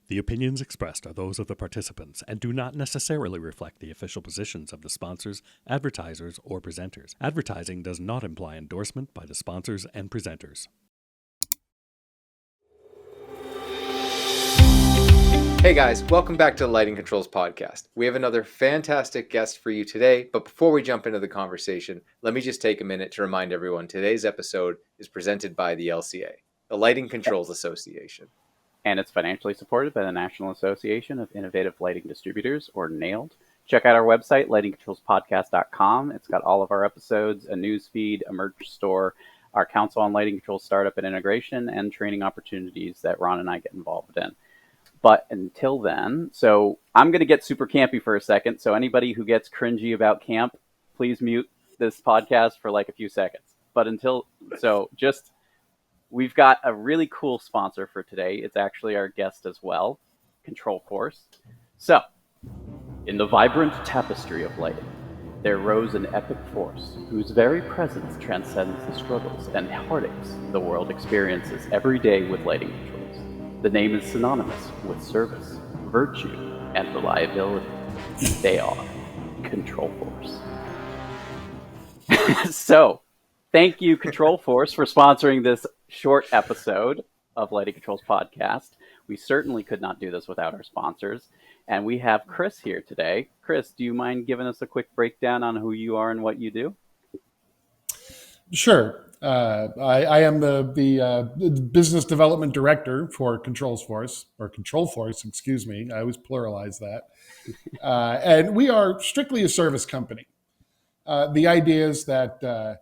The opinions expressed are those of the participants and do not necessarily reflect the official positions of the sponsors, advertisers, or presenters. Advertising does not imply endorsement by the sponsors and presenters. Hey guys, welcome back to the Lighting Controls Podcast. We have another fantastic guest for you today, but before we jump into the conversation, let me just take a minute to remind everyone today's episode is presented by the LCA, the Lighting Controls Association. And it's financially supported by the National Association of Innovative Lighting Distributors, or NAILD. Check out our website, lightingcontrolspodcast.com. It's got all of our episodes, a news feed, a merch store, our Council on Lighting Controls Startup and Integration, and training opportunities that Ron and I get involved in. But until then, so I'm going to get super campy for a second. So anybody who gets cringy about camp, please mute this podcast for like a few seconds. But we've got a really cool sponsor for today. It's actually our guest as well, Control Force. So, in the vibrant tapestry of lighting, there rose an epic force whose very presence transcends the struggles and heartaches the world experiences every day with lighting controls. The name is synonymous with service, virtue, and reliability. They are Control Force. So, thank you, Control Force, for sponsoring this short episode of Lighting Controls Podcast. We certainly could not do this without our sponsors. And we have Chris here today. Chris, do you mind giving us a quick breakdown on who you are and what you do? Sure. I am the business development director for Control Force, excuse me. I always pluralize that. And we are strictly a service company. The idea is that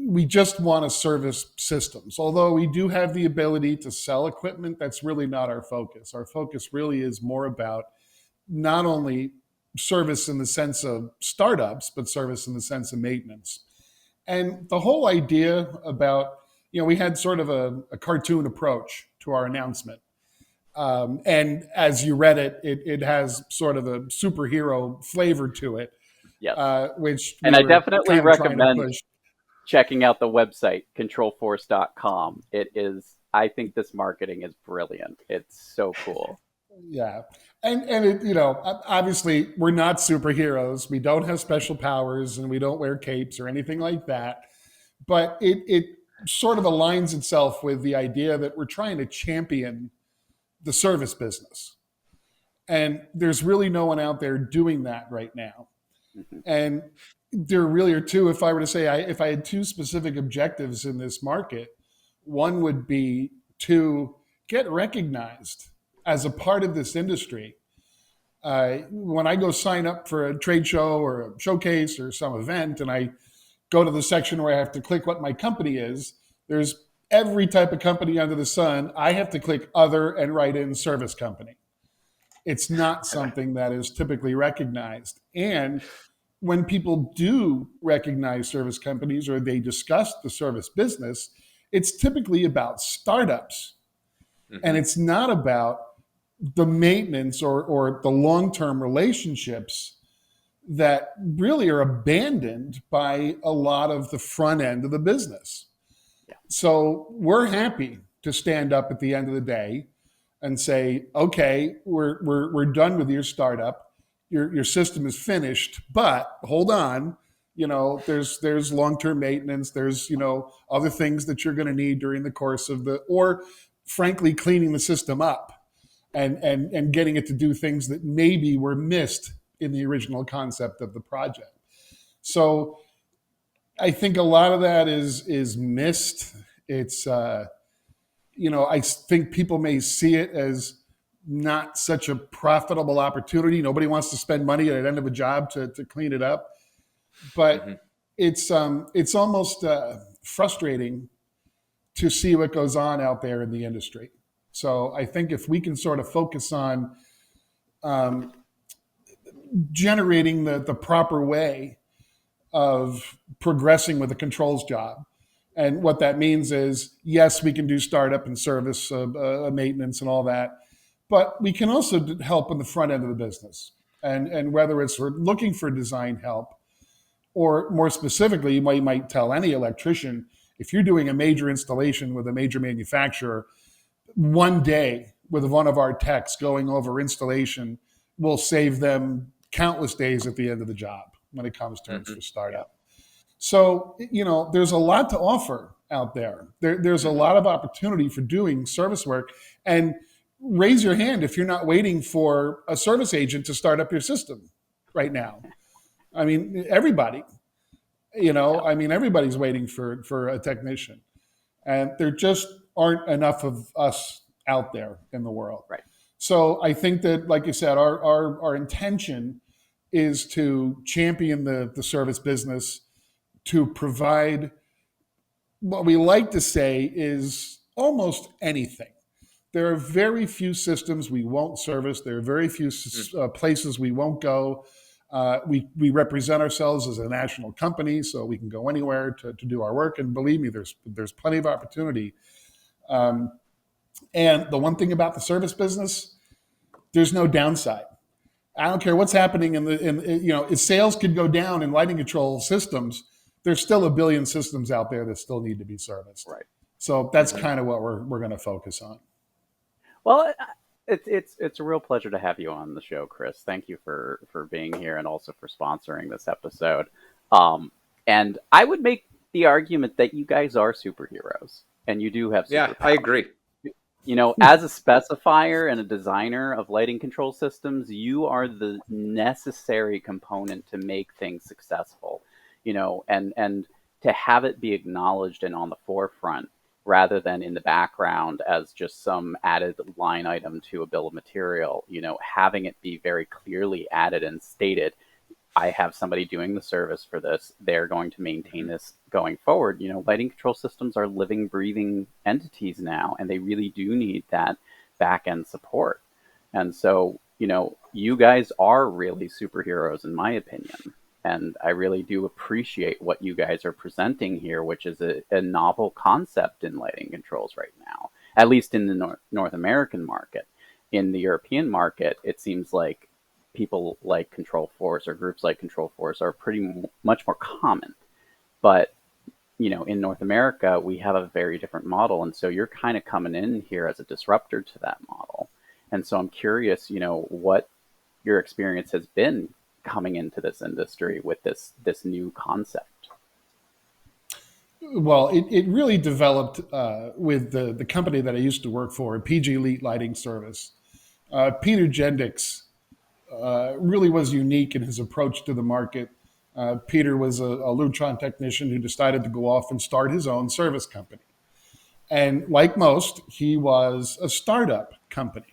we just want to service systems. Although we do have the ability to sell equipment, that's really not our focus. Our focus really is more about not only service in the sense of startups, but service in the sense of maintenance. And the whole idea about, we had sort of a cartoon approach to our announcement. And as you read it, it has sort of a superhero flavor to it. Yes. And I definitely recommend checking out the website, controlforce.com. I think this marketing is brilliant. It's so cool. Yeah. And it, obviously we're not superheroes. We don't have special powers and we don't wear capes or anything like that. But it sort of aligns itself with the idea that we're trying to champion the service business. And there's really no one out there doing that right now. Mm-hmm. And there really are two. If I were to say, if I had two specific objectives in this market, one would be to get recognized as a part of this industry. When I go sign up for a trade show or a showcase or some event, and I go to the section where I have to click what my company is, there's every type of company under the sun. I have to click other and write in service company. It's not something that is typically recognized. And when people do recognize service companies or they discuss the service business, it's typically about startups. Mm-hmm. And it's not about the maintenance or the long-term relationships that really are abandoned by a lot of the front end of the business. Yeah. So we're happy to stand up at the end of the day and say, okay, we're done with your startup. Your system is finished, but hold on, there's long-term maintenance. There's, other things that you're going to need during the course of or frankly, cleaning the system up and getting it to do things that maybe were missed in the original concept of the project. So I think a lot of that is missed. It's, I think people may see it as not such a profitable opportunity. Nobody wants to spend money at the end of a job to clean it up. But mm-hmm. It's almost frustrating to see what goes on out there in the industry. So I think if we can sort of focus on generating the proper way of progressing with a controls job. And what that means is, yes, we can do startup and service, maintenance and all that. But we can also help on the front end of the business. And whether it's we're looking for design help, or more specifically, you might tell any electrician, if you're doing a major installation with a major manufacturer, one day with one of our techs going over installation will save them countless days at the end of the job when it comes to for startup. So, there's a lot to offer out there. There's a lot of opportunity for doing service work. And raise your hand if you're not waiting for a service agent to start up your system right now. I mean, everybody, everybody's waiting for a technician. And there just aren't enough of us out there in the world. Right. So I think that, like you said, our intention is to champion the service business, to provide what we like to say is almost anything. There are very few systems we won't service. There are very few places we won't go. We represent ourselves as a national company, so we can go anywhere to do our work. And believe me, there's plenty of opportunity. And the one thing about the service business, there's no downside. I don't care what's happening if sales could go down in lighting control systems, there's still a billion systems out there that still need to be serviced. Right. So that's kind of what we're going to focus on. Well, it's a real pleasure to have you on the show, Chris. Thank you for being here and also for sponsoring this episode. And I would make the argument that you guys are superheroes, and you do have superpowers. Yeah, I agree. As a specifier and a designer of lighting control systems, you are the necessary component to make things successful. And to have it be acknowledged and on the forefront, rather than in the background as just some added line item to a bill of material, having it be very clearly added and stated, I have somebody doing the service for this. They're going to maintain this going forward. Lighting control systems are living, breathing entities now, and they really do need that back-end support. And so, you guys are really superheroes, in my opinion. And I really do appreciate what you guys are presenting here, which is a novel concept in lighting controls right now, at least in the North American market. In the European market, it seems like people like Control Force or groups like Control Force are much more common. But, in North America, we have a very different model. And so you're kind of coming in here as a disruptor to that model. And so I'm curious, what your experience has been coming into this industry with this new concept. Well, it really developed with the company that I used to work for, PG Elite Lighting Service. Peter Jendix really was unique in his approach to the market. Peter was a Lutron technician who decided to go off and start his own service company. And like most, he was a startup company.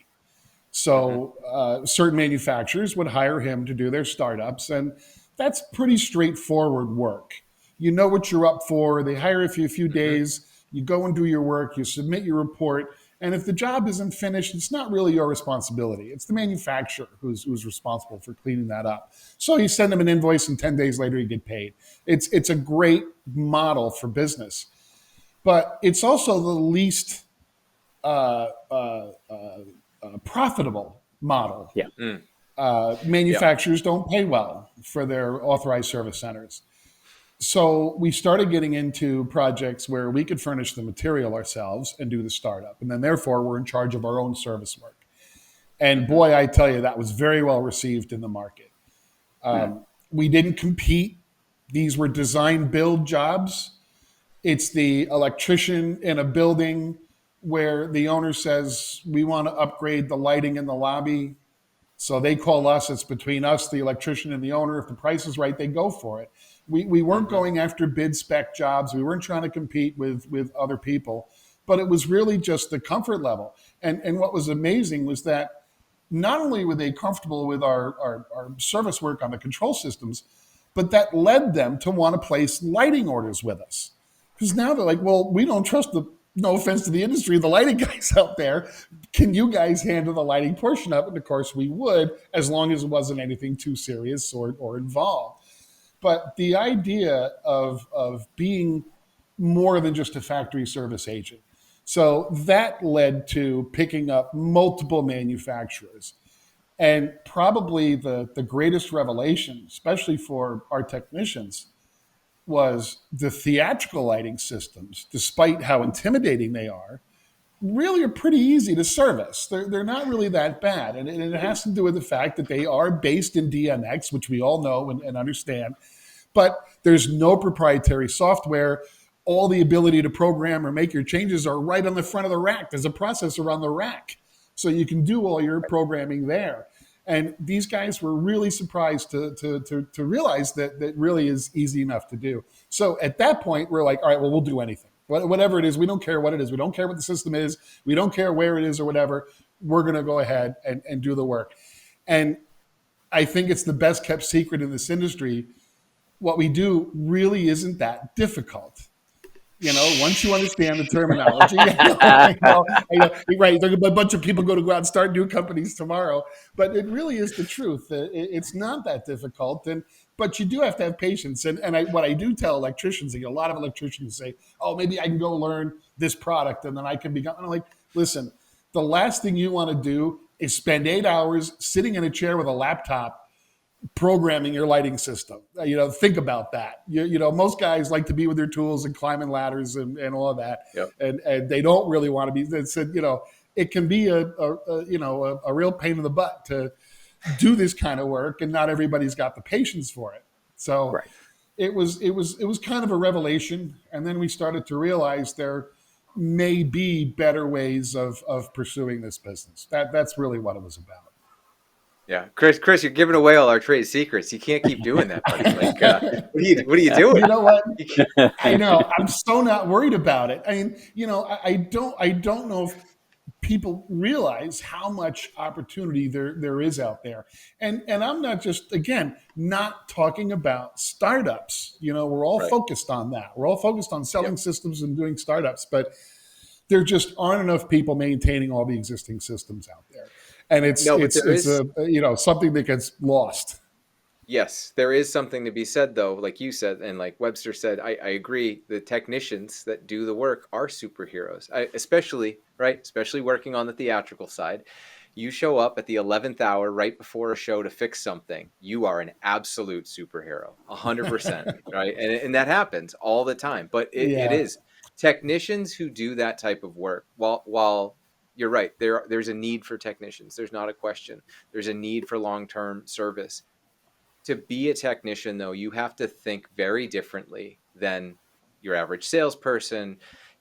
So certain manufacturers would hire him to do their startups, and that's pretty straightforward work. You know what you're up for. They hire you for a few days. You go and do your work. You submit your report. And if the job isn't finished, it's not really your responsibility. It's the manufacturer who's responsible for cleaning that up. So you send them an invoice, and 10 days later you get paid. It's a great model for business. But it's also the least profitable model. Yeah. Manufacturers don't pay well for their authorized service centers. So we started getting into projects where we could furnish the material ourselves and do the startup. And then therefore we're in charge of our own service work. And boy, I tell you, that was very well received in the market. We didn't compete. These were design build jobs. It's the electrician in a building where the owner says, we want to upgrade the lighting in the lobby. So they call us. It's between us, the electrician, and the owner. If the price is right, they go for it. We weren't going after bid spec jobs. We weren't trying to compete with other people. But it was really just the comfort level. And what was amazing was that not only were they comfortable with our service work on the control systems, but that led them to want to place lighting orders with us. Because now they're like, well, we don't trust no offense to the industry, the lighting guys out there. Can you guys handle the lighting portion of it? And of course we would, as long as it wasn't anything too serious or involved. But the idea of being more than just a factory service agent. So that led to picking up multiple manufacturers. And probably the greatest revelation, especially for our technicians, was the theatrical lighting systems, despite how intimidating they are, really are pretty easy to service. They're not really that bad. And it has to do with the fact that they are based in DMX, which we all know and understand. But there's no proprietary software. All the ability to program or make your changes are right on the front of the rack. There's a processor on the rack. So you can do all your programming there. And these guys were really surprised to realize that really is easy enough to do. So at that point, we're like, all right, well, we'll do anything. Whatever it is, we don't care what it is. We don't care what the system is. We don't care where it is or whatever. We're going to go ahead and do the work. And I think it's the best kept secret in this industry. What we do really isn't that difficult. Once you understand the terminology, I know, right? A bunch of people go out and start new companies tomorrow, but it really is the truth. It's not that difficult, but you do have to have patience. And what I do tell electricians, a lot of electricians say, "Oh, maybe I can go learn this product, and then I can become." I'm like, listen, the last thing you want to do is spend 8 hours sitting in a chair with a laptop programming your lighting system. Think about that. Most guys like to be with their tools and climbing ladders and all of that. Yep. And they don't really want to be. They said, it can be a real pain in the butt to do this kind of work, and not everybody's got the patience for it. So Right. it was kind of a revelation. And then we started to realize there may be better ways of pursuing this business. That's really what it was about. Yeah, Chris, you're giving away all our trade secrets. You can't keep doing that, buddy. Like, what are you doing? You know what? I know. I'm so not worried about it. I mean, I don't know if people realize how much opportunity there is out there. And I'm not just, again, not talking about startups. We're all Right. focused on that. We're all focused on selling systems and doing startups, but there just aren't enough people maintaining all the existing systems out there. And it's something that gets lost. Yes, there is something to be said, though, like you said, and like Webster said, I agree. The technicians that do the work are superheroes, especially working on the theatrical side. You show up at the 11th hour right before a show to fix something. You are an absolute superhero, 100%, right? And that happens all the time. But it is technicians who do that type of work. While you're right, there's a need for technicians. There's not a question. There's a need for long-term service. To be a technician, though, you have to think very differently than your average salesperson,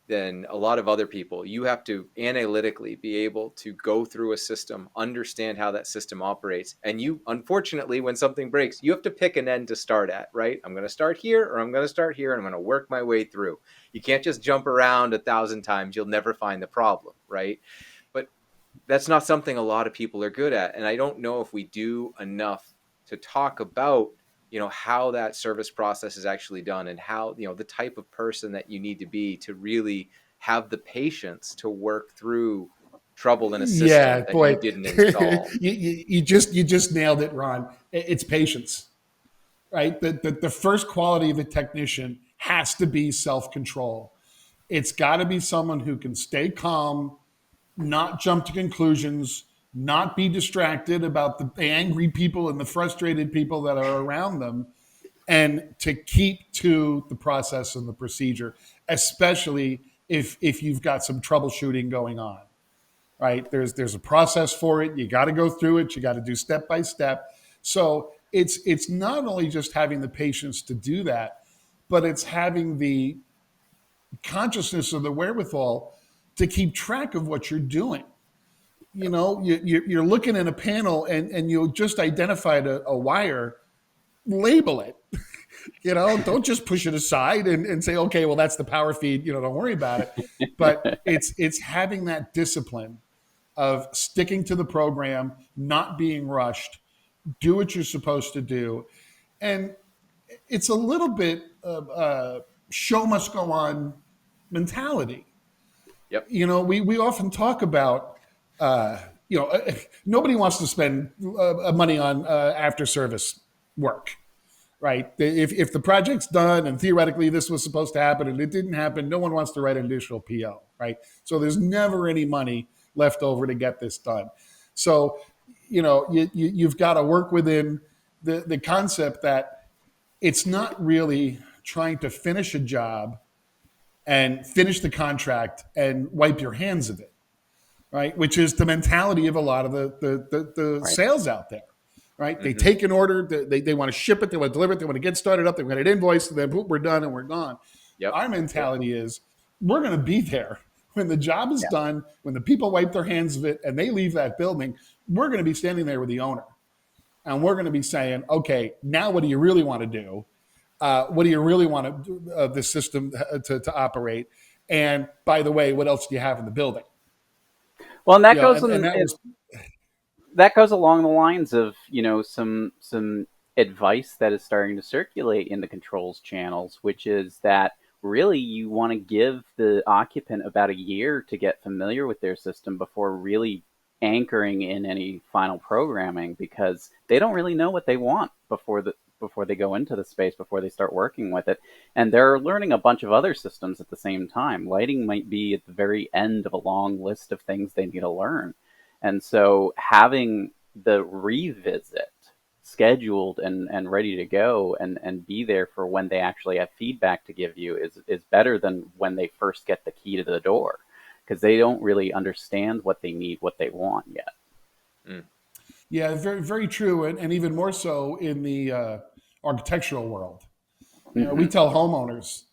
than a lot of other people. You have to analytically be able to go through a system, understand how that system operates. And you, unfortunately, when something breaks, you have to pick an end to start at, right? I'm going to start here, or I'm going to start here, and I'm going to work my way through. You can't just jump around 1,000 times. You'll never find the problem, right? But that's not something a lot of people are good at. And I don't know if we do enough to talk about, how that service process is actually done, and how, the type of person that you need to be to really have the patience to work through trouble in a system that you didn't install. you just nailed it, Ron. It's patience, right? The first quality of a technician has to be self-control. It's got to be someone who can stay calm, not jump to conclusions, not be distracted about the angry people and the frustrated people that are around them, and to keep to the process and the procedure, especially if you've got some troubleshooting going on, right? There's a process for it. You got to go through it. You got to do step by step. So it's not only just having the patience to do that, but it's having the consciousness or the wherewithal to keep track of what you're doing. You're looking at a panel and you just identified a wire, label it. Don't just push it aside and say, okay, well, that's the power feed. Don't worry about it. But it's having that discipline of sticking to the program, not being rushed, do what you're supposed to do. And it's a little bit of show must go on mentality. Yep. We often talk about, nobody wants to spend money on after service work, right? If the project's done and theoretically this was supposed to happen and it didn't happen, no one wants to write an additional PO, right? So there's never any money left over to get this done. So, you've got to work within the concept that it's not really trying to finish a job and finish the contract and wipe your hands of it. right? Which is the mentality of a lot of the Right. sales out there, right? They Mhm. take an order, they want to ship it, they want to deliver it, they want to get started up, they want it invoiced, and then boop, we're done and we're gone. Yep. Our mentality is we're going to be there when the job is done, when the people wipe their hands of it and they leave that building. We're going to be standing there with the owner, and we're going to be saying, okay, now what do you really want to do? What do you really want the system to operate? And by the way, what else do you have in the building? Well, and that You know, goes and that was that goes along the lines of some advice that is starting to circulate in the controls channels, which is that really you want to give the occupant about a year to get familiar with their system before really anchoring in any final programming, because they don't really know what they want before they go into the space, before they start working with it, and they're learning a bunch of other systems at the same time. Lighting might be at the very end of a long list of things they need to learn. And so having the revisit scheduled and ready to go and be there for when they actually have feedback to give you is better than when they first get the key to the door, because they don't really understand what they need, what they want yet. Mm. Yeah, very, very true. And even more so in the architectural world. You know, we tell homeowners,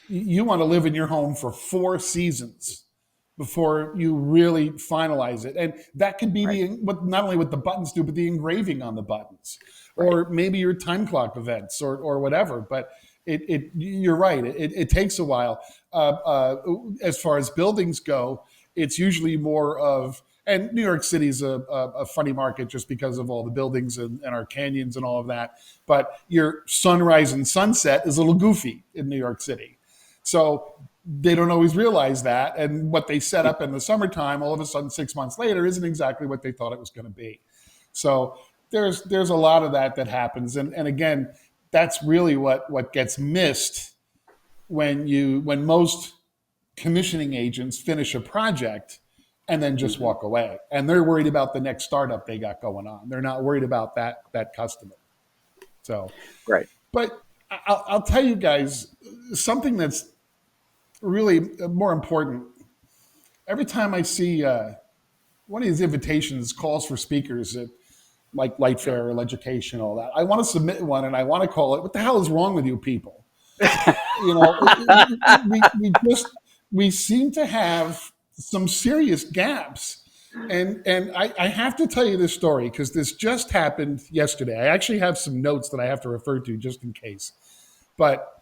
you want to live in your home for 4 seasons before you really finalize it. And that could be not only what the buttons do, but the engraving on the buttons, or maybe your time clock events or whatever. But you're right. It takes a while. As far as buildings go, it's usually more of, and New York City's a funny market just because of all the buildings and our canyons and all of that. But your sunrise and sunset is a little goofy in New York City. So they don't always realize that. And what they set up in the summertime, all of a sudden 6 months later, isn't exactly what they thought it was going to be. So there's a lot of that happens. And again, that's really what gets missed when most commissioning agents finish a project and then just walk away. And they're worried about the next startup they got going on. They're not worried about that customer. So, Right. But I'll tell you guys something that's really more important. Every time I see one of these invitations, calls for speakers at like Light Fair or Education, all that, I want to submit one and I want to call it, "What the hell is wrong with you people?" You know, we seem to have some serious gaps. And I have to tell you this story because this just happened yesterday. I actually have some notes that I have to refer to just in case. But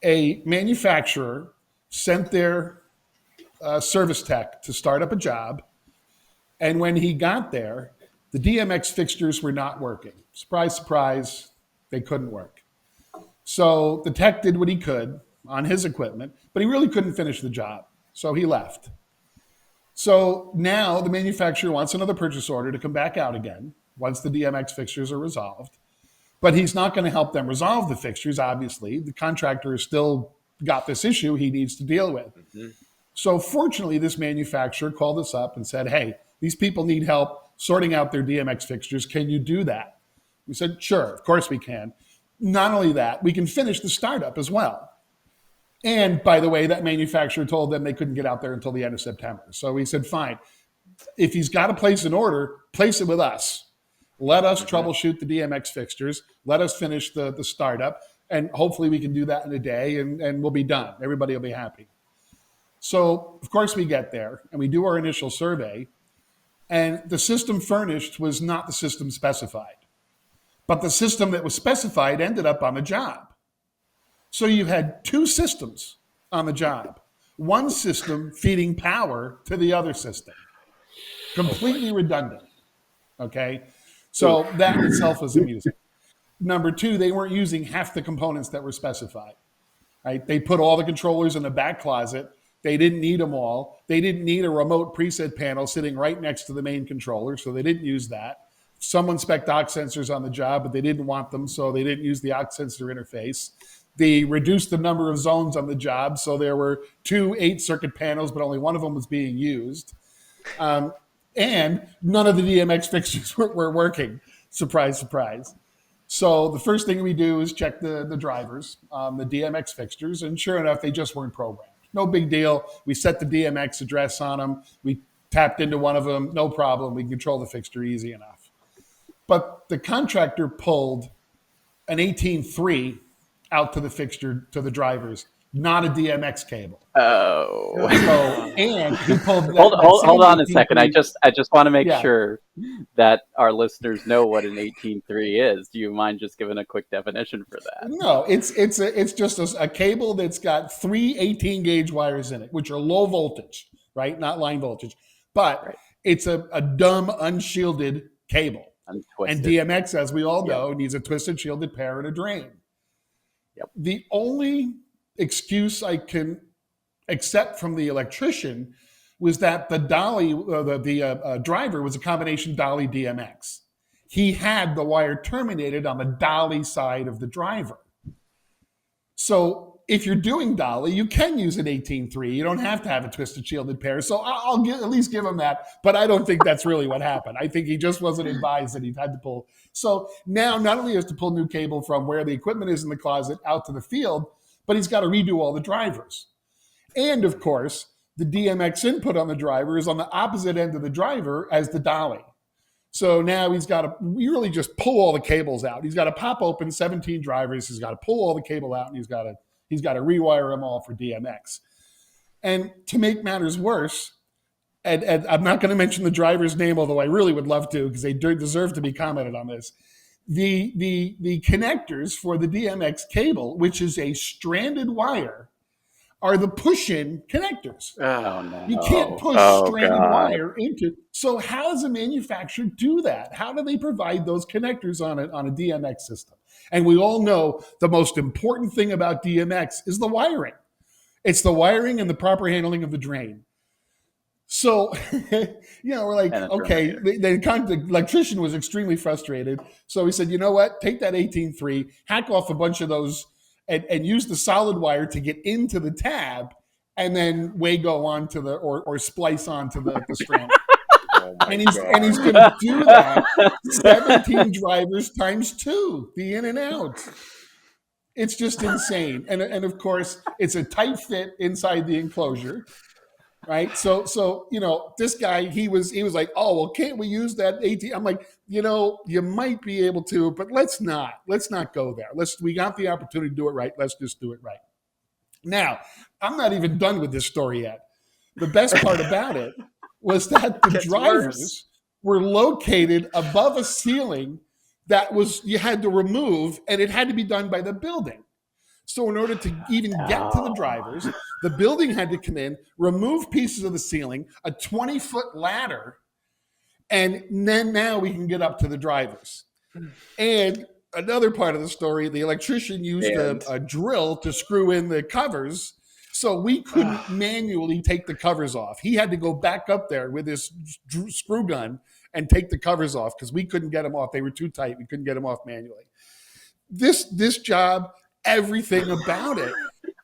a manufacturer sent their service tech to start up a job. And when he got there, the DMX fixtures were not working. Surprise, surprise, they couldn't work. So the tech did what he could on his equipment, but he really couldn't finish the job. So he left. So now the manufacturer wants another purchase order to come back out again once the DMX fixtures are resolved. But he's not going to help them resolve the fixtures, obviously. The contractor has still got this issue he needs to deal with. Mm-hmm. So fortunately, this manufacturer called us up and said, "Hey, these people need help sorting out their DMX fixtures. Can you do that?" We said, "Sure, of course we can." Not only that, we can finish the startup as well. And by the way, that manufacturer told them they couldn't get out there until the end of September. So we said, fine, if he's got to place an order, place it with us. Let us troubleshoot the DMX fixtures. Let us finish the startup. And hopefully we can do that in a day and we'll be done. Everybody will be happy. So, of course, we get there and we do our initial survey. And the system furnished was not the system specified. But the system that was specified ended up on the job. So you had 2 systems on the job. One system feeding power to the other system. Completely redundant. Okay? So that in itself is amusing. Number 2, they weren't using half the components that were specified. Right? They put all the controllers in the back closet. They didn't need them all. They didn't need a remote preset panel sitting right next to the main controller, so they didn't use that. Someone spec'd aux sensors on the job, but they didn't want them, so they didn't use the aux sensor interface. They reduced the number of zones on the job, so there were 2 8-circuit panels, but only one of them was being used. And none of the DMX fixtures were working. Surprise, surprise. So the first thing we do is check the drivers on the DMX fixtures, and sure enough, they just weren't programmed. No big deal. We set the DMX address on them. We tapped into one of them, no problem. We can control the fixture easy enough. But the contractor pulled an 18.3 out to the fixture, to the drivers, not a DMX cable. Oh. So, and he pulled that, hold on a second. I 18.3. just want to make sure that our listeners know what an 18.3 is. Do you mind just giving a quick definition for that? No, it's just a cable that's got 3 18-gauge wires in it, which are low voltage, right? Not line voltage. But it's a dumb, unshielded cable. Untwisted. And DMX, as we all know, needs a twisted, shielded pair and a drain. Yep. The only excuse I can accept from the electrician was that the dolly, the driver was a combination dolly DMX. He had the wire terminated on the dolly side of the driver. So if you're doing dolly, you can use an 18.3. You don't have to have a twisted shielded pair. So I'll at least give him that. But I don't think that's really what happened. I think he just wasn't advised that he had to pull. So now not only has to pull new cable from where the equipment is in the closet out to the field, but he's got to redo all the drivers. And of course, the DMX input on the driver is on the opposite end of the driver as the dolly. So now he's got to really just pull all the cables out. He's got to pop open 17 drivers. He's got to pull all the cable out, and he's got to rewire them all for DMX. And to make matters worse, and I'm not going to mention the driver's name, although I really would love to because they deserve to be commented on this. The connectors for the DMX cable, which is a stranded wire, are the push-in connectors. Oh, no. You can't push stranded wire into. So how does a manufacturer do that? How do they provide those connectors on a DMX system? And we all know the most important thing about DMX is the wiring. It's the wiring and the proper handling of the drain. So, we're like, okay, the electrician was extremely frustrated. So he said, you know what? Take that 18.3, hack off a bunch of those and use the solid wire to get into the tab and then go on to the, or splice onto the strand. And he's going to do that 17 drivers times 2, the in and out. It's just insane. And of course, it's a tight fit inside the enclosure. Right. So, this guy, he was like, oh, well, can't we use that 18? I'm like, you might be able to, but let's not go there. We got the opportunity to do it right. Let's just do it right. Now, I'm not even done with this story yet. The best part about it was that the drivers were located above a ceiling that you had to remove, and it had to be done by the building. So in order to even get to the drivers, the building had to come in, remove pieces of the ceiling, a 20-foot ladder, and then now we can get up to the drivers. And another part of the story, the electrician used a drill to screw in the covers, so we couldn't manually take the covers off. He had to go back up there with his screw gun and take the covers off because we couldn't get them off. They were too tight. We couldn't get them off manually. This job, everything about it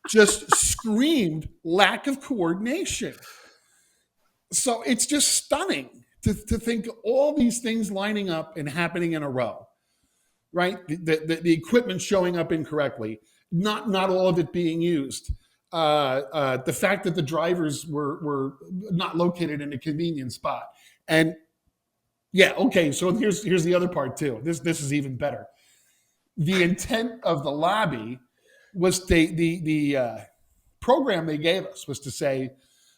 just screamed lack of coordination. So it's just stunning to think all these things lining up and happening in a row, right? The equipment showing up incorrectly, not all of it being used. The fact that the drivers were not located in a convenient spot. And so here's the other part too. This is even better. The intent of the lobby was the program they gave us was to say,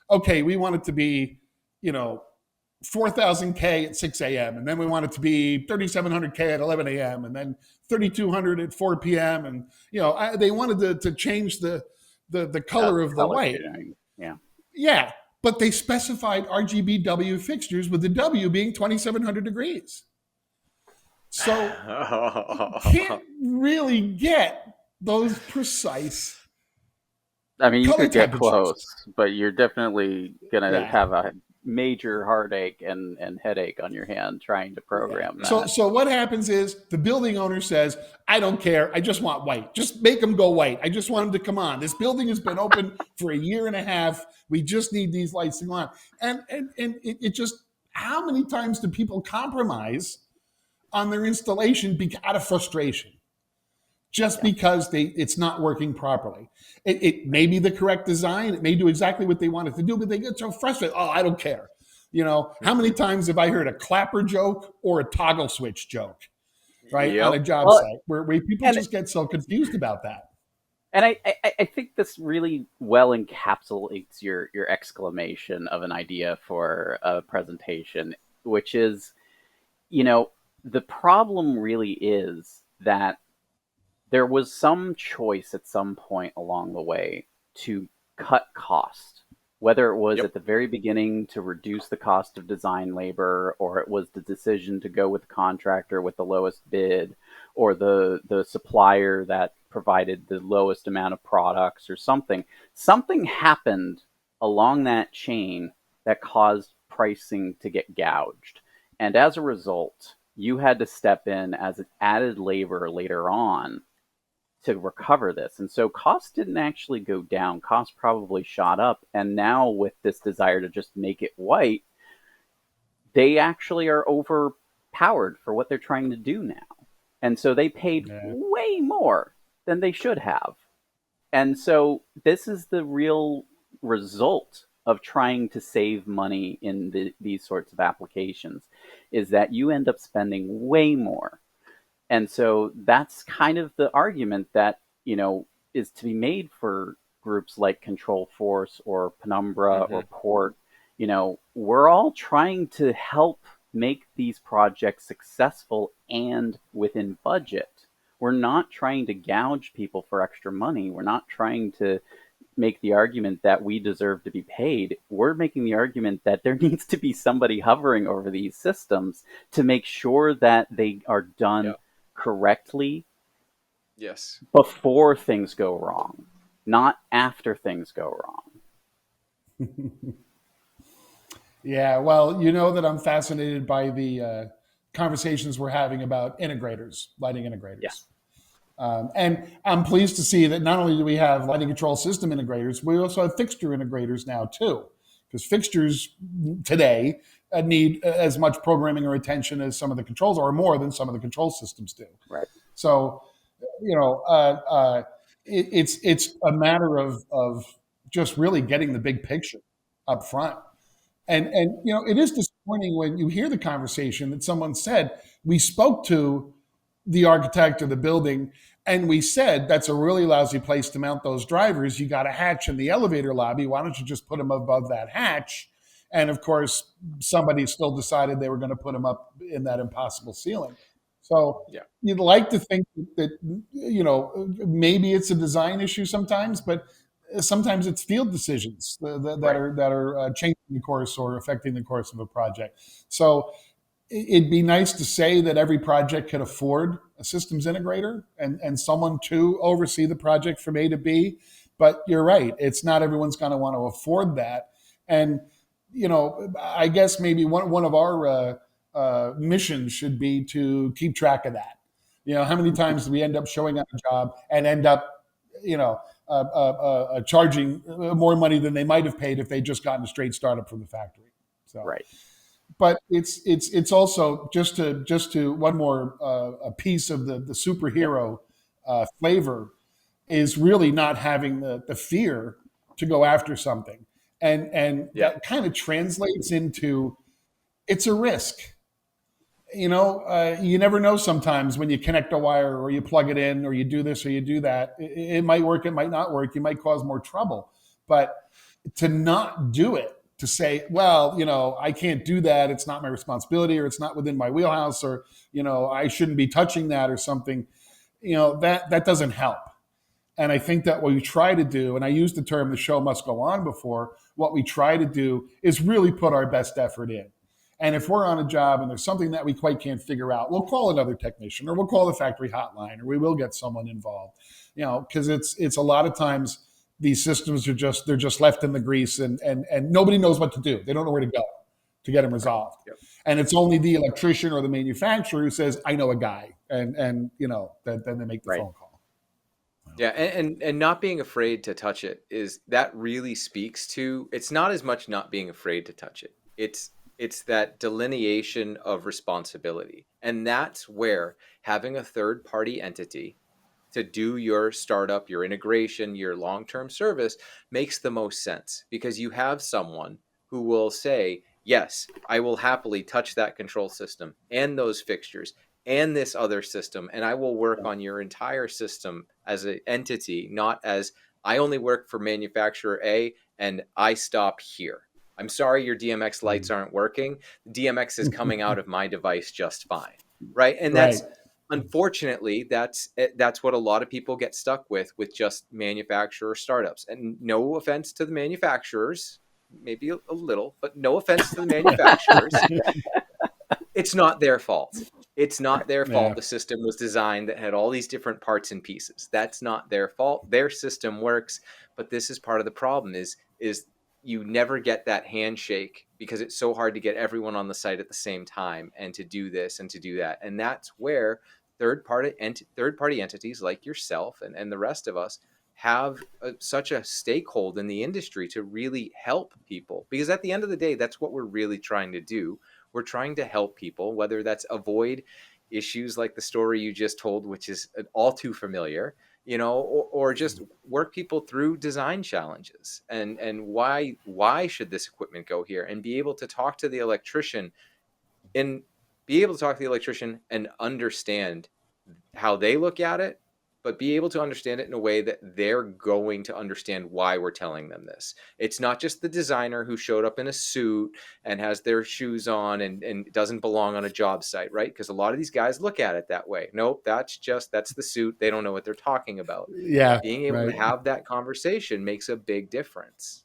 okay, we want it to be, 4,000K at 6 a.m. And then we want it to be 3,700K at 11 a.m. and then 3,200 at 4 p.m. And, they wanted to change the color of the light. Yeah. But they specified RGBW fixtures with the W being 2,700 degrees. So you can't really get those precise. I mean, you could get close, but you're definitely going to have a major heartache and headache on your hand trying to program that. So what happens is the building owner says, I don't care. I just want white. Just make them go white. I just want them to come on. This building has been open for a year and a half. We just need these lights to go on. And it just, how many times do people compromise on their installation out of frustration? Just because it's not working properly. It may be the correct design. It may do exactly what they want it to do, but they get so frustrated. Oh, I don't care. How many times have I heard a clapper joke or a toggle switch joke, right, on Yep. a job Well, site where people and just get so confused about that. and I think this really well encapsulates your exclamation of an idea for a presentation, which is, the problem really is that there was some choice at some point along the way to cut cost, whether it was Yep. at the very beginning to reduce the cost of design labor, or it was the decision to go with the contractor with the lowest bid, or the supplier that provided the lowest amount of products, or something. Something happened along that chain that caused pricing to get gouged. And as a result, you had to step in as an added labor later on to recover this. And so costs didn't actually go down. Costs probably shot up. And now with this desire to just make it white, they actually are overpowered for what they're trying to do now. And so they paid way more than they should have. And so this is the real result of trying to save money in these sorts of applications, is that you end up spending way more. And so that's kind of the argument that, is to be made for groups like Control Force or Penumbra or Port. We're all trying to help make these projects successful and within budget. We're not trying to gouge people for extra money. We're not trying to make the argument that we deserve to be paid. We're making the argument that there needs to be somebody hovering over these systems to make sure that they are done correctly. Yes. Before things go wrong, not after things go wrong. Yeah, well, you know that I'm fascinated by the conversations we're having about integrators, lighting integrators. Yeah. And I'm pleased to see that not only do we have lighting control system integrators, we also have fixture integrators now too, because fixtures today need as much programming or attention as some of the controls, or more than some of the control systems do. Right. So, it's a matter of just really getting the big picture up front. And it is disappointing when you hear the conversation that someone said, we spoke to the architect of the building and we said, that's a really lousy place to mount those drivers. You got a hatch in the elevator lobby. Why don't you just put them above that hatch? And of course, somebody still decided they were going to put them up in that impossible ceiling. So you'd like to think that, maybe it's a design issue sometimes, but sometimes it's field decisions that are changing the course or affecting the course of a project. So it'd be nice to say that every project could afford a systems integrator and someone to oversee the project from A to B. But you're right, it's not everyone's going to want to afford that. And I guess maybe one of our missions should be to keep track of that. How many times do we end up showing up a job and end up, charging more money than they might have paid if they just gotten a straight startup from the factory. So, right. But it's also just to one more a piece of the superhero flavor is really not having the fear to go after something, and that kind of translates into it's a risk. You never know sometimes when you connect a wire or you plug it in or you do this or you do that. It might work, it might not work. You might cause more trouble. But to not do it, to say, well, I can't do that. It's not my responsibility, or it's not within my wheelhouse, or, I shouldn't be touching that or something, that doesn't help. And I think that what we try to do, and I used the term the show must go on before, what we try to do is really put our best effort in. And if we're on a job and there's something that we quite can't figure out, we'll call another technician, or we'll call the factory hotline, or we will get someone involved, because it's a lot of times these systems are just left in the grease and nobody knows what to do. They don't know where to go to get them resolved. Yep. And it's only the electrician or the manufacturer who says, I know a guy. And then they make the phone call. Yeah, and not being afraid to touch it that really speaks to, it's not as much not being afraid to touch it. It's that delineation of responsibility. And that's where having a third party entity to do your startup, your integration, your long-term service makes the most sense, because you have someone who will say, yes, I will happily touch that control system and those fixtures and this other system, and I will work on your entire system as an entity, not as I only work for manufacturer A and I stop here. I'm sorry your DMX lights aren't working. DMX is coming out of my device just fine, right? And Right. that's unfortunately that's what a lot of people get stuck with just manufacturer startups. And no offense to the manufacturers, maybe a little, but no offense to the manufacturers. It's not their fault. It's not their fault. Yeah. The system was designed that had all these different parts and pieces. That's not their fault. Their system works, but this is part of the problem is you never get that handshake because it's so hard to get everyone on the site at the same time and to do this and to do that. And that's where third-party entities like yourself and the rest of us have such a stakehold in the industry to really help people. Because at the end of the day, that's what we're really trying to do. We're trying to help people, whether that's avoid issues like the story you just told, which is all too familiar, or just work people through design challenges and why should this equipment go here, and be able to talk to the electrician and understand how they look at it, but be able to understand it in a way that they're going to understand why we're telling them this. It's not just the designer who showed up in a suit and has their shoes on and doesn't belong on a job site, right? Because a lot of these guys look at it that way. Nope, that's the suit. They don't know what they're talking about. Yeah. Being able to have that conversation makes a big difference.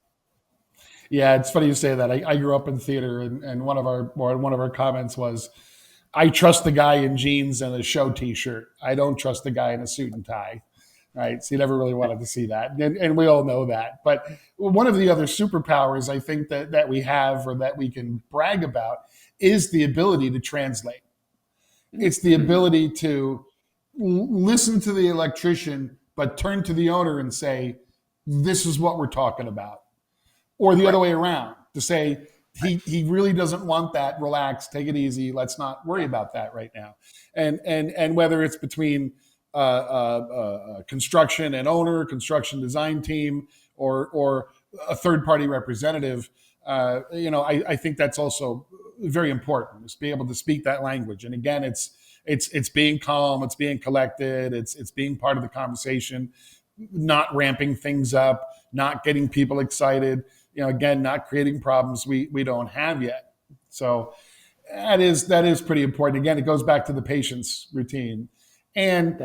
Yeah, it's funny you say that. I grew up in theater, and one of our comments was, I trust the guy in jeans and a show T-shirt. I don't trust the guy in a suit and tie, right? So you never really wanted to see that, and we all know that. But one of the other superpowers I think that we have, or that we can brag about, is the ability to translate. It's the ability to listen to the electrician, but turn to the owner and say, "This is what we're talking about," or the other way around, to say, he really doesn't want that. Relax, take it easy. Let's not worry about that right now. And whether it's between construction and owner, construction design team, or a third party representative, I think that's also very important, is to be able to speak that language. And again, it's being calm, it's being collected, it's being part of the conversation, not ramping things up, not getting people excited. Again, not creating problems we don't have yet. So that is pretty important. Again, it goes back to the patient's routine, and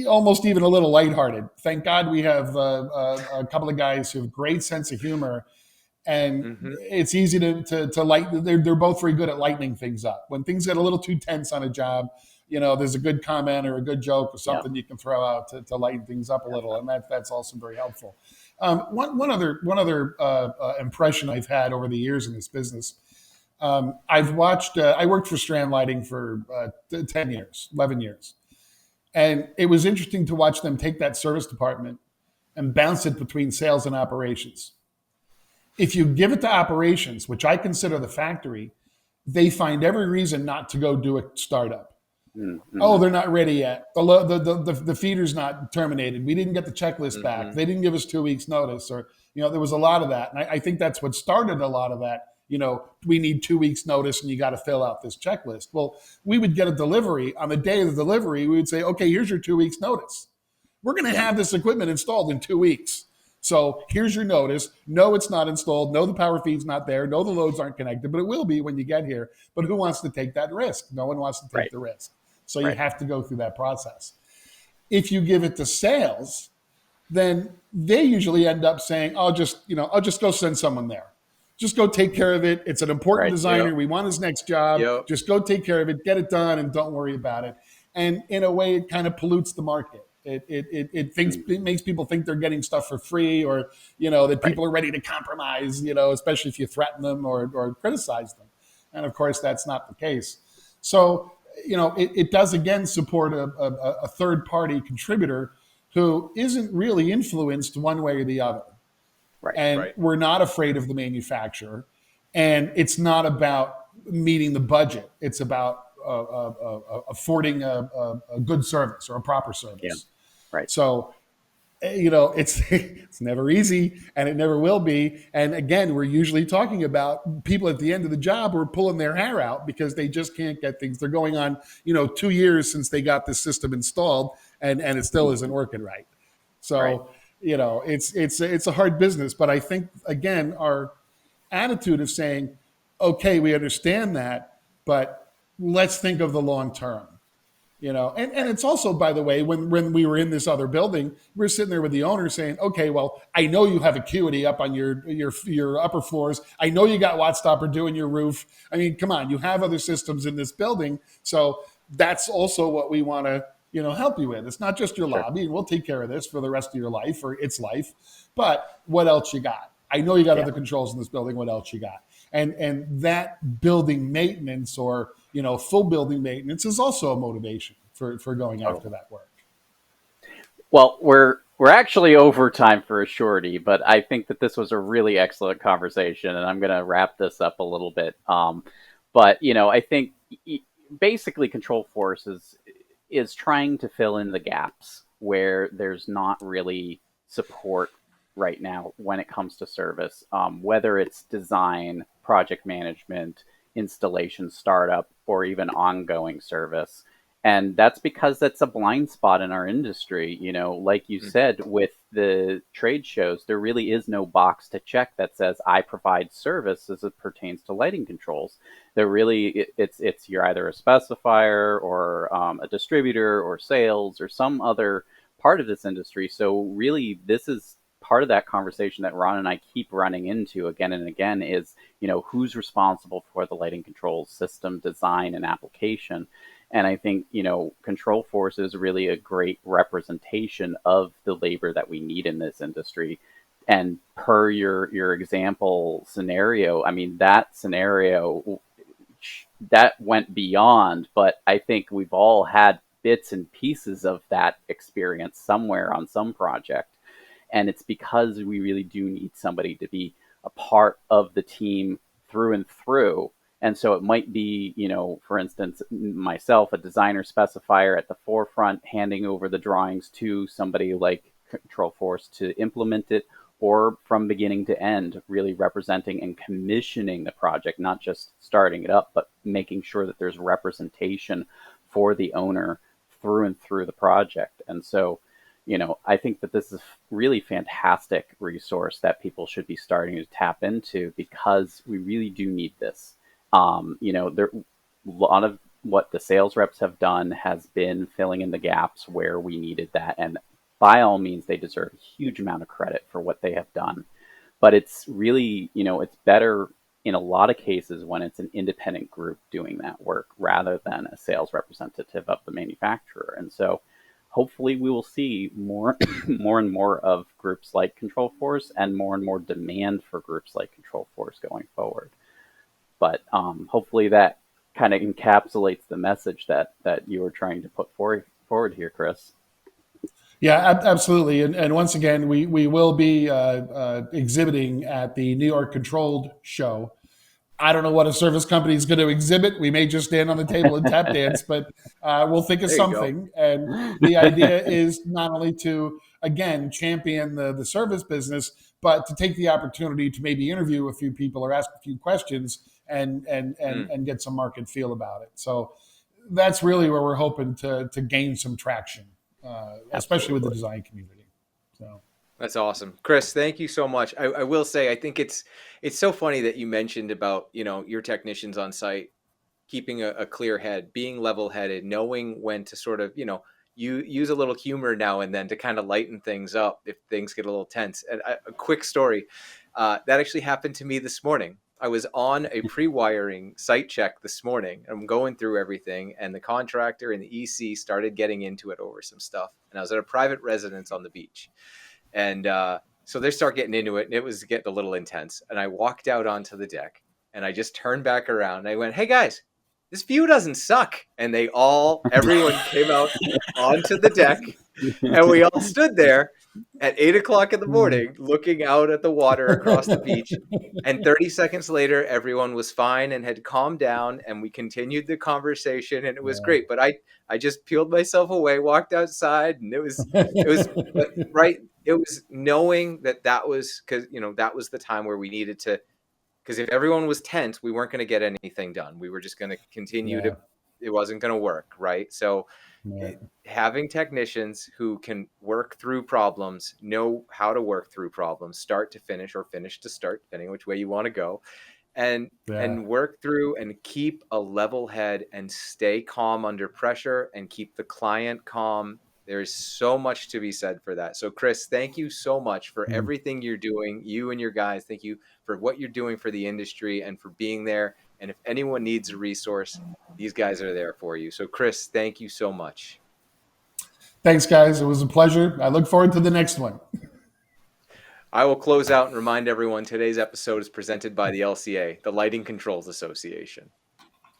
almost even a little lighthearted. Thank God we have a couple of guys who have great sense of humor, and it's easy to light. They're both very good at lightening things up. When things get a little too tense on a job, there's a good comment or a good joke or something you can throw out to lighten things up a little, and that's also very helpful. One other impression I've had over the years in this business, I've watched. I worked for Strand Lighting for 10 years, 11 years, and it was interesting to watch them take that service department and bounce it between sales and operations. If you give it to operations, which I consider the factory, they find every reason not to go do a startup. Mm-hmm. Oh, they're not ready yet. The feeder's not terminated. We didn't get the checklist back. They didn't give us 2 weeks notice, or there was a lot of that. And I think that's what started a lot of that. We need 2 weeks notice, and you got to fill out this checklist. Well, we would get a delivery. On the day of the delivery, we would say, okay, here's your 2 weeks notice. We're going to have this equipment installed in 2 weeks. So here's your notice. No, it's not installed. No, the power feed's not there. No, the loads aren't connected, but it will be when you get here. But who wants to take that risk? No one wants to take the risk. So you have to go through that process. If you give it to sales, then they usually end up saying, I'll just go send someone there. Just go take care of it. It's an important designer. We want his next job. Just go take care of it, get it done, and don't worry about it. And in a way, it kind of pollutes the market. It makes people think they're getting stuff for free, or that people are ready to compromise, especially if you threaten them or criticize them. And of course, that's not the case. So it does again support a third party contributor who isn't really influenced one way or the other. We're not afraid of the manufacturer, and it's not about meeting the budget. It's about affording a good service or a proper service. So it's never easy, and it never will be. And again, we're usually talking about people at the end of the job who are pulling their hair out because they just can't get things. They're going on 2 years since they got this system installed, and it still isn't working right. So Right. it's a hard business. But I think, again, our attitude of saying, okay, we understand that, but let's think of the long term. And it's also, by the way, when we were in this other building, we were sitting there with the owner saying, okay, well, I know you have Acuity up on your upper floors. I know you got WattStopper doing your roof. I mean, come on, you have other systems in this building. So that's also what we want to, help you with. It's not just your Sure. lobby, and we'll take care of this for the rest of your life or its life. But what else you got? I know you got other controls in this building. What else you got? And that building maintenance or full building maintenance is also a motivation for going after that work. Well, we're actually over time for a shorty, but I think that this was a really excellent conversation, and I'm going to wrap this up a little bit. But I think basically Control Force is trying to fill in the gaps where there's not really support right now when it comes to service, whether it's design, project management, installation, startup, or even ongoing service. And that's because that's a blind spot in our industry. Like you said, with the trade shows, there really is no box to check that says I provide service as it pertains to lighting controls. There really, it's you're either a specifier or a distributor or sales or some other part of this industry. So really, this is part of that conversation that Ron and I keep running into again and again is, who's responsible for the lighting controls system design and application. And I think, Control Force is really a great representation of the labor that we need in this industry. And per your example scenario, I mean, that scenario, that went beyond, but I think we've all had bits and pieces of that experience somewhere on some project. And it's because we really do need somebody to be a part of the team through and through. And so it might be, for instance, myself, a designer specifier at the forefront, handing over the drawings to somebody like Control Force to implement it, or from beginning to end, really representing and commissioning the project, not just starting it up, but making sure that there's representation for the owner through and through the project. And so, I think that this is really fantastic resource that people should be starting to tap into because we really do need this. There a lot of what the sales reps have done has been filling in the gaps where we needed that. And by all means, they deserve a huge amount of credit for what they have done. But it's really, it's better in a lot of cases when it's an independent group doing that work rather than a sales representative of the manufacturer. And so hopefully we will see more and more of groups like Control Force and more demand for groups like Control Force going forward. But hopefully that kind of encapsulates the message that you were trying to put forward here, Chris. Yeah, absolutely. And once again, we will be exhibiting at the New York Controlled Show. I don't know what a service company is going to exhibit. We may just stand on the table and tap dance, but we'll think of something. And the idea is not only to, again, champion the service business, but to take the opportunity to maybe interview a few people or ask a few questions and get some market feel about it. So that's really where we're hoping to gain some traction, especially with the design community. So. That's awesome. Chris, thank you so much. I will say, I think it's so funny that you mentioned about, your technicians on site, keeping a clear head, being level-headed, knowing when to sort of, you use a little humor now and then to kind of lighten things up if things get a little tense. And a quick story, that actually happened to me this morning. I was on a pre-wiring site check this morning. I'm going through everything, and the contractor and the EC started getting into it over some stuff. And I was at a private residence on the beach. And so they start getting into it, and it was getting a little intense. And I walked out onto the deck, and I just turned back around, and I went, "Hey, guys, this view doesn't suck." And everyone came out onto the deck, and we all stood there at 8 o'clock in the morning looking out at the water across the beach. And 30 seconds later, everyone was fine and had calmed down, and we continued the conversation, and it was great. But I just peeled myself away, walked outside, and it was right. it was knowing that was because, that was the time where we needed to, because if everyone was tense, we weren't going to get anything done. We were just going to continue Yeah. it wasn't going to work. Right. So Yeah. having technicians who can work through problems, know how to work through problems, start to finish or finish to start, depending which way you want to go, and Yeah. work through and keep a level head and stay calm under pressure and keep the client calm. There's so much to be said for that. So Chris, thank you so much for Mm. everything you're doing. You and your guys, thank you for what you're doing for the industry and for being there. And if anyone needs a resource, these guys are there for you. So Chris, thank you so much. Thanks, guys. It was a pleasure. I look forward to the next one. I will close out and remind everyone today's episode is presented by the LCA, the Lighting Controls Association.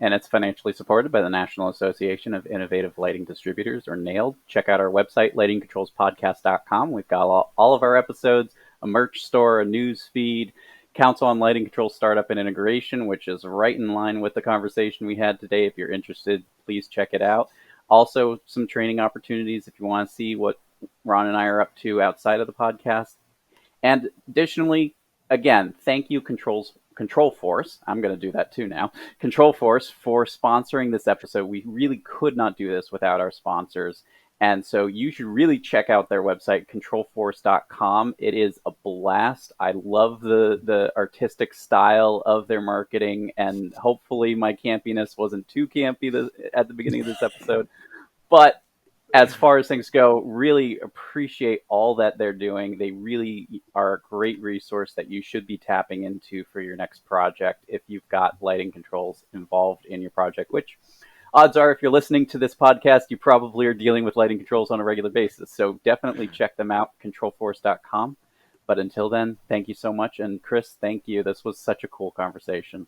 And it's financially supported by the National Association of Innovative Lighting Distributors, or NAILD. Check out our website, lightingcontrolspodcast.com. We've got all of our episodes, a merch store, a news feed, Council on Lighting Control Startup and Integration, which is right in line with the conversation we had today. If you're interested, please check it out. Also, some training opportunities if you want to see what Ron and I are up to outside of the podcast. And additionally, again, thank you, Control Force. I'm going to do that too now. Control Force for sponsoring this episode. We really could not do this without our sponsors. And so you should really check out their website, controlforce.com. It is a blast. I love the artistic style of their marketing. And hopefully my campiness wasn't too campy at the beginning of this episode. But as far as things go, really appreciate all that they're doing. They really are a great resource that you should be tapping into for your next project if you've got lighting controls involved in your project, which odds are if you're listening to this podcast, you probably are dealing with lighting controls on a regular basis. So definitely check them out, controlforce.com. But until then, thank you so much. And Chris, thank you. This was such a cool conversation.